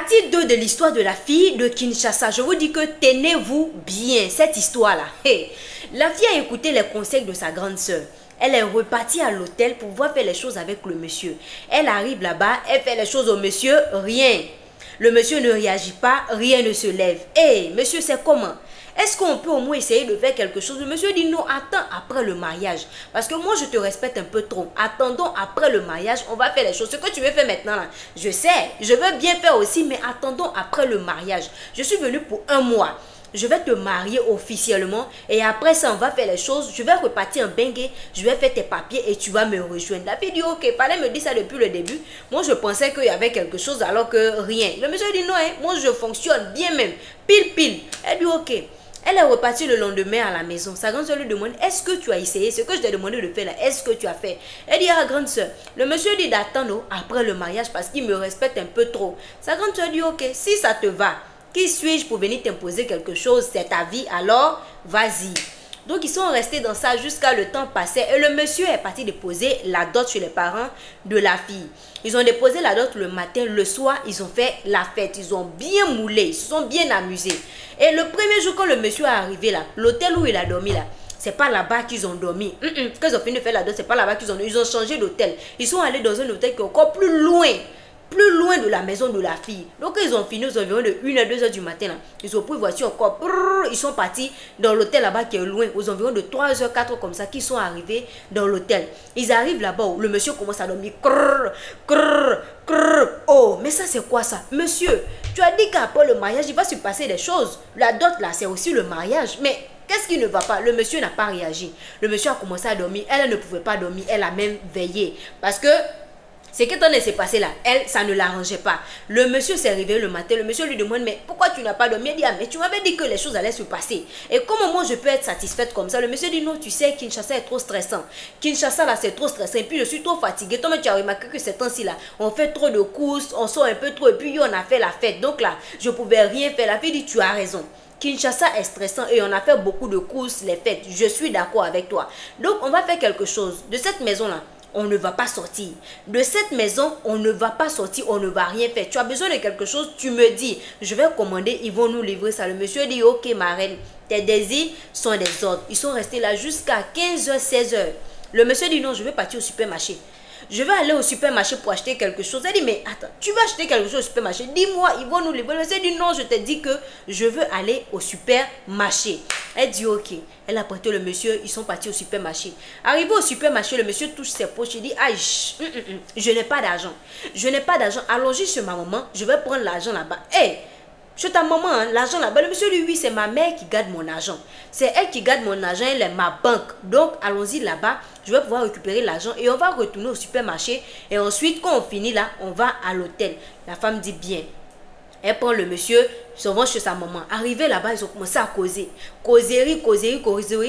Partie 2 de l'histoire de la fille de Kinshasa. Je vous dis que tenez-vous bien cette histoire-là. Hey. La fille a écouté les conseils de sa grande sœur. Elle est repartie à l'hôtel pour voir faire les choses avec le monsieur. Elle arrive là-bas, elle fait les choses au monsieur, rien. Le monsieur ne réagit pas, rien ne se lève. Hey, monsieur, c'est comment? Est-ce qu'on peut au moins essayer de faire quelque chose? Le monsieur dit non, attends après le mariage. Parce que moi, je te respecte un peu trop. Attendons après le mariage, on va faire les choses. Ce que tu veux faire maintenant, là, je sais, je veux bien faire aussi, mais attendons après le mariage. Je suis venue pour 1 mois. Je vais te marier officiellement et après ça, on va faire les choses. Je vais repartir en Bengue, je vais faire tes papiers et tu vas me rejoindre. La fille dit ok, fallait me dire ça depuis le début. Moi, je pensais qu'il y avait quelque chose alors que rien. Le monsieur dit non, hein, moi je fonctionne bien même, pile. Elle dit ok. Elle est repartie le lendemain à la maison. Sa grande soeur lui demande, est-ce que tu as essayé ce que je t'ai demandé de faire là? Est-ce que tu as fait? Elle dit à la grande soeur, le monsieur dit d'attendre après le mariage parce qu'il me respecte un peu trop. Sa grande soeur dit, ok, si ça te va, qui suis-je pour venir t'imposer quelque chose? C'est ta vie, alors vas-y. Donc ils sont restés dans ça jusqu'à le temps passait et le monsieur est parti déposer la dot chez les parents de la fille. Ils ont déposé la dot le matin, le soir ils ont fait la fête, ils ont bien moulé, ils se sont bien amusés. Et le premier jour quand le monsieur est arrivé là, l'hôtel où il a dormi là, c'est pas là-bas qu'ils ont dormi. Quand ils ont fini de faire la dot, c'est pas là-bas qu'ils ont dormi, ils ont changé d'hôtel. Ils sont allés dans un hôtel qui est encore plus loin de la maison de la fille. Donc ils ont fini aux environs de 1h, 2h du matin là. Ils ont pris voiture encore. Ils sont partis dans l'hôtel là-bas qui est loin. Aux environs de 3h, 4h comme ça qu'ils sont arrivés dans l'hôtel. Ils arrivent là-bas où le monsieur commence à dormir. Oh, mais ça c'est quoi ça? Monsieur, tu as dit qu'après le mariage, il va se passer des choses. La dot là, c'est aussi le mariage. Mais qu'est-ce qui ne va pas? Le monsieur n'a pas réagi. Le monsieur a commencé à dormir. Elle ne pouvait pas dormir. Elle a même veillé. Parce que ce qui s'est passé là, elle, ça ne l'arrangeait pas. Le monsieur s'est réveillé le matin, le monsieur lui demande, mais pourquoi tu n'as pas dormi? Elle dit, ah, mais tu m'avais dit que les choses allaient se passer. Et comment moi je peux être satisfaite comme ça? Le monsieur dit, non, tu sais, Kinshasa est trop stressant. Kinshasa là, c'est trop stressant. Et puis je suis trop fatiguée. Toi, tu as remarqué que ces temps-ci là, on fait trop de courses, on sort un peu trop, et puis on a fait la fête. Donc là, je ne pouvais rien faire. La fille dit, tu as raison. Kinshasa est stressant et on a fait beaucoup de courses, les fêtes. Je suis d'accord avec toi. Donc on va faire quelque chose. De cette maison-là, on ne va pas sortir. De cette maison, on ne va pas sortir, on ne va rien faire. Tu as besoin de quelque chose, tu me dis. Je vais commander, ils vont nous livrer ça. Le monsieur dit, ok ma reine, tes désirs sont des ordres. Ils sont restés là jusqu'à 15h, 16h. Le monsieur dit, non, je vais partir au supermarché. Je vais aller au supermarché pour acheter quelque chose. Elle dit, mais attends, tu vas acheter quelque chose au supermarché? Dis-moi, ils vont nous livrer. Le monsieur dit, non, je te dis que je veux aller au supermarché. Elle dit, ok. Elle a prêté le monsieur, ils sont partis au supermarché. Arrivé au supermarché, le monsieur touche ses poches. Il dit, aïe, je n'ai pas d'argent. Je n'ai pas d'argent. Allons-y chez ma maman, je vais prendre l'argent là-bas. Hé, chez ta maman, hein, l'argent là-bas. Le monsieur dit, oui, c'est ma mère qui garde mon argent. C'est elle qui garde mon argent, elle est ma banque. Donc, allons-y là-bas, je vais pouvoir récupérer l'argent et on va retourner au supermarché. Et ensuite, quand on finit là, on va à l'hôtel. La femme dit, bien. Elle prend le monsieur, se rend chez sa maman. Arrivé là-bas, ils ont commencé à causer. Causerie,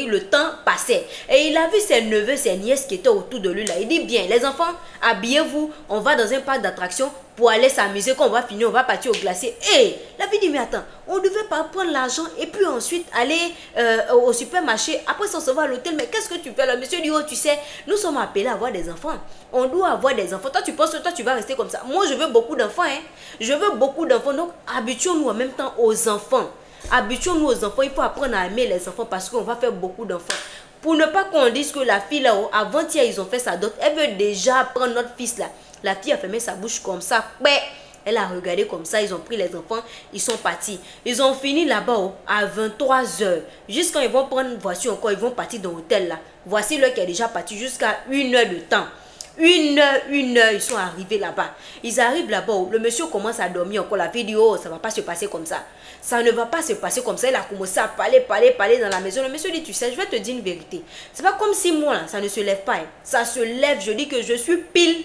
le temps passait. Et il a vu ses neveux, ses nièces qui étaient autour de lui là. Il dit, bien, les enfants, habillez-vous, on va dans un parc d'attractions pour aller s'amuser. Quand on va finir, on va partir au glacier. Et la fille dit, mais attends, on ne devait pas prendre l'argent et puis ensuite aller au supermarché. Après ça, on se va à l'hôtel. Mais qu'est-ce que tu fais là? Monsieur dit, oh, tu sais, nous sommes appelés à avoir des enfants. On doit avoir des enfants. Toi, tu penses que toi, tu vas rester comme ça? Moi, je veux beaucoup d'enfants. Hein? Je veux beaucoup d'enfants. Donc, habituons-nous en même temps aux enfants. Habituons-nous aux enfants. Il faut apprendre à aimer les enfants parce qu'on va faire beaucoup d'enfants. Pour ne pas qu'on dise que la fille là-haut, avant-hier, ils ont fait sa dot. Elle veut déjà prendre notre fils là. La fille a fermé sa bouche comme ça. Elle a regardé comme ça. Ils ont pris les enfants. Ils sont partis. Ils ont fini là-bas à 23h. Jusqu'à quand ils vont prendre une voiture encore, ils vont partir dans l'hôtel là. Voici l'heure qui est déjà parti jusqu'à 1h de temps. 1h, ils sont arrivés là-bas. Ils arrivent là-bas, le monsieur commence à dormir encore. La fille dit, oh, ça ne va pas se passer comme ça. Ça ne va pas se passer comme ça. Elle a commencé à parler dans la maison. Le monsieur dit, tu sais, je vais te dire une vérité. C'est pas comme si moi, là, ça ne se lève pas. Hein. Ça se lève, je dis que je suis pile.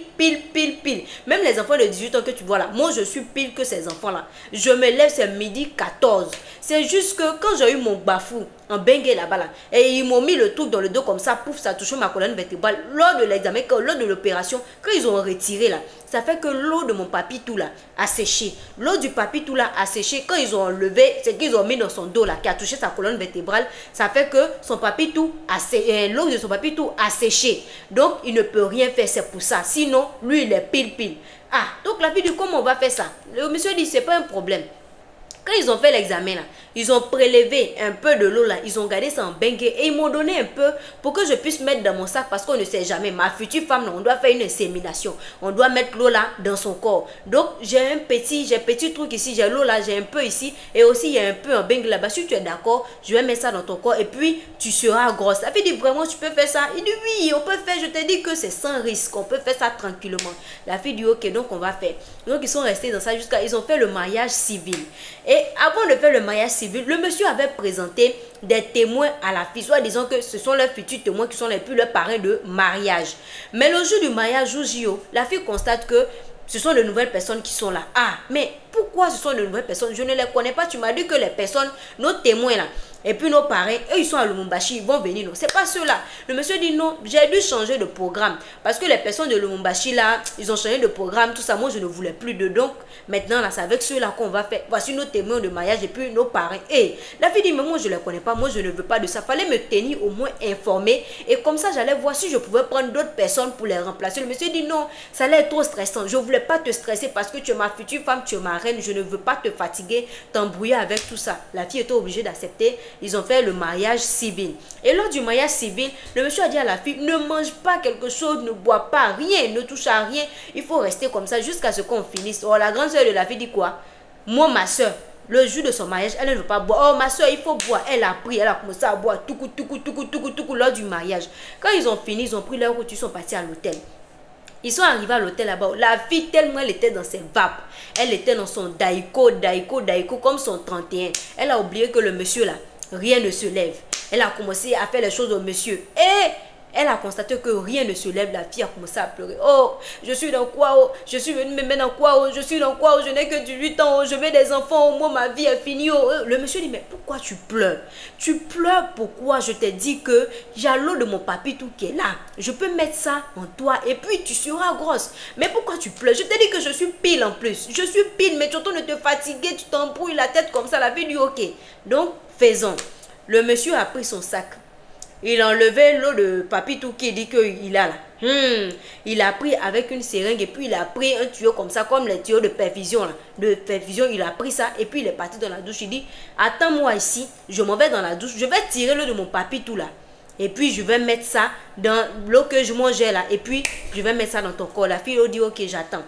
Même les enfants de 18 ans que tu vois là, moi, je suis pile que ces enfants-là. Je me lève, c'est midi 14. C'est juste que quand j'ai eu mon bafou, en bengue là-bas, là, et ils m'ont mis le truc dans le dos comme ça, pouf, ça a touché ma colonne vertébrale. Lors de l'examen, lors de l'opération, quand ils ont retiré là, ça fait que l'eau de mon papitou là a séché. L'eau du papitou là a séché. Quand ils ont enlevé, c'est qu'ils ont mis dans son dos là, qui a touché sa colonne vertébrale, ça fait que son papitou a séché, l'eau de son papitou a séché. Donc, il ne peut rien faire, c'est pour ça. Sinon, lui, il est pile. Ah, donc la fille dit, comment on va faire ça? Le monsieur dit, c'est pas un problème. Quand ils ont fait l'examen là, ils ont prélevé un peu de l'eau là, ils ont gardé ça en bengue et ils m'ont donné un peu pour que je puisse mettre dans mon sac parce qu'on ne sait jamais. Ma future femme là, on doit faire une insémination. On doit mettre l'eau là dans son corps. Donc j'ai petit truc ici, j'ai l'eau là, j'ai un peu ici et aussi il y a un peu en bengue là-bas. Si tu es d'accord, je vais mettre ça dans ton corps et puis tu seras grosse. La fille dit vraiment tu peux faire ça? Il dit oui, on peut faire. Je te dis que c'est sans risque, on peut faire ça tranquillement. La fille dit ok, donc on va faire. Donc ils sont restés dans ça jusqu'à ils ont fait le mariage civil. Et avant de faire le mariage civil, le monsieur avait présenté des témoins à la fille, soit disant que ce sont leurs futurs témoins qui sont les plus leurs parrains de mariage. Mais le jour du mariage, jour J.O., la fille constate que ce sont de nouvelles personnes qui sont là. Ah, mais pourquoi ce sont de nouvelles personnes? Je ne les connais pas. Tu m'as dit que les personnes, nos témoins là, et puis nos parents, eux ils sont à Lumumbashi, ils vont venir. Non, c'est pas ceux-là. Le monsieur dit non, j'ai dû changer de programme. Parce que les personnes de Lumumbashi là, ils ont changé de programme, tout ça. Moi, je ne voulais plus de. Donc, maintenant là, c'est avec ceux-là qu'on va faire. Voici nos témoins de mariage et puis nos parents. Et la fille dit, mais moi, je ne les connais pas. Moi, je ne veux pas de ça. Fallait me tenir au moins informé. Et comme ça, j'allais voir si je pouvais prendre d'autres personnes pour les remplacer. Le monsieur dit non, ça allait être trop stressant. Je ne voulais pas te stresser parce que tu es ma future femme, tu es ma reine. Je ne veux pas te fatiguer, t'embrouiller avec tout ça. La fille était obligée d'accepter. Ils ont fait le mariage civil. Et lors du mariage civil, le monsieur a dit à la fille, ne mange pas quelque chose, ne bois pas rien, ne touche à rien. Il faut rester comme ça jusqu'à ce qu'on finisse. Oh, la grande soeur de la fille dit quoi? Moi, ma soeur, le jour de son mariage, elle ne veut pas boire. Oh, ma soeur, il faut boire. Elle a pris, elle a commencé à boire tout coup lors du mariage. Quand ils ont fini, ils ont pris leur route, ils sont partis à l'hôtel. Ils sont arrivés à l'hôtel là-bas. La fille, tellement elle était dans ses vapes. Elle était dans son daiko, comme son 31. Elle a oublié que le monsieur là, rien ne se lève. Elle a commencé à faire les choses au monsieur. Et elle a constaté que rien ne se lève. La fille a commencé à pleurer. Oh, je suis dans quoi? Oh, je suis venue me mettre dans quoi? Oh, je suis dans quoi? Oh, je n'ai que 18 ans. Oh, je veux des enfants. Oh, moi, ma vie est finie. Oh. Le monsieur dit, mais pourquoi tu pleures? Tu pleures pourquoi? Je t'ai dit que j'ai l'eau de mon papitou qui est là. Je peux mettre ça en toi et puis tu seras grosse. Mais pourquoi tu pleures? Je t'ai dit que je suis pile en plus. Je suis pile, mais tu entends de te fatiguer, tu t'embrouilles la tête comme ça. La fille dit, ok. Donc, faisons. Le monsieur a pris son sac. Il a enlevé l'eau de papitou qui dit qu'il a là. Il a pris avec une seringue et puis il a pris un tuyau comme ça, comme les tuyaux de perfusion là. De perfusion, il a pris ça et puis il est parti dans la douche. Il dit, attends-moi ici, je m'en vais dans la douche. Je vais tirer l'eau de mon papitou là. Et puis je vais mettre ça dans l'eau que je mangeais là. Et puis je vais mettre ça dans ton corps. La fille dit, ok, j'attends.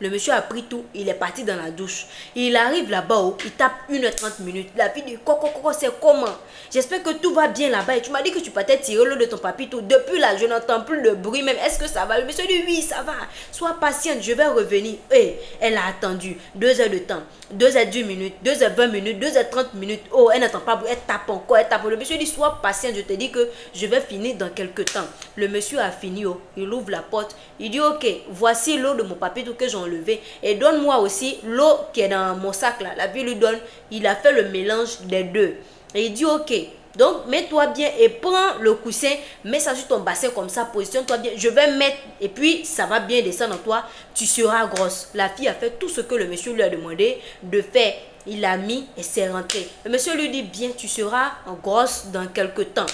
Le monsieur a pris tout, il est parti dans la douche. Il arrive là-bas, il tape 1h30 minutes. La fille dit, Coco, c'est comment? J'espère que tout va bien là-bas. Et tu m'as dit que tu partais tirer l'eau de ton papito. Depuis là, je n'entends plus de bruit même. Est-ce que ça va? Le monsieur dit, oui, ça va. Sois patiente, je vais revenir. Et elle a attendu 2 heures de temps, 2h10 minutes, 2h20 minutes, 2h30 minutes. Oh, elle n'entend pas bruit, elle tape encore, elle tape. Le monsieur dit, sois patiente, je te dis que je vais finir dans quelques temps. Le monsieur a fini, oh, il ouvre la porte. Il dit, ok, voici l'eau de mon papito que j'ai enlevé et donne-moi aussi l'eau qui est dans mon sac là. La fille lui donne, il a fait le mélange des deux et il dit ok, donc mets-toi bien et prends le coussin, mets ça sur ton bassin comme ça, positionne-toi bien, je vais mettre et puis ça va bien descendre en toi, tu seras grosse. La fille a fait tout ce que le monsieur lui a demandé de faire. Il a mis et c'est rentré. Le monsieur lui dit bien, tu seras grosse dans quelques temps.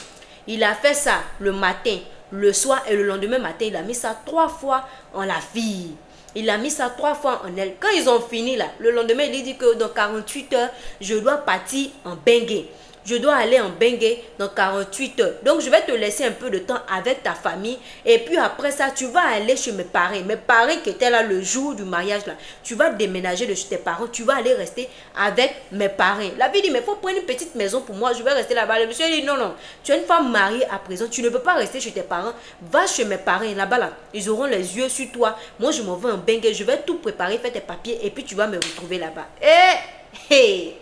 Il a fait ça le matin, le soir et le lendemain matin. Il a mis ça 3 fois en la fille. Il a mis ça 3 fois en elle. Quand ils ont fini là, le lendemain, il dit que dans 48 heures, je dois partir en Bengue. Je dois aller en Bengue dans 48 heures. Donc, je vais te laisser un peu de temps avec ta famille. Et puis après ça, tu vas aller chez mes parents. Mes parents qui étaient là le jour du mariage là. Tu vas déménager de chez tes parents. Tu vas aller rester avec mes parents. La fille dit, mais il faut prendre une petite maison pour moi. Je vais rester là-bas. Le monsieur dit, non, non. Tu es une femme mariée à présent. Tu ne peux pas rester chez tes parents. Va chez mes parents. Là-bas, là. Ils auront les yeux sur toi. Moi, je m'en vais en Bengue. Je vais tout préparer, faire tes papiers. Et puis, tu vas me retrouver là-bas. Et... Hey!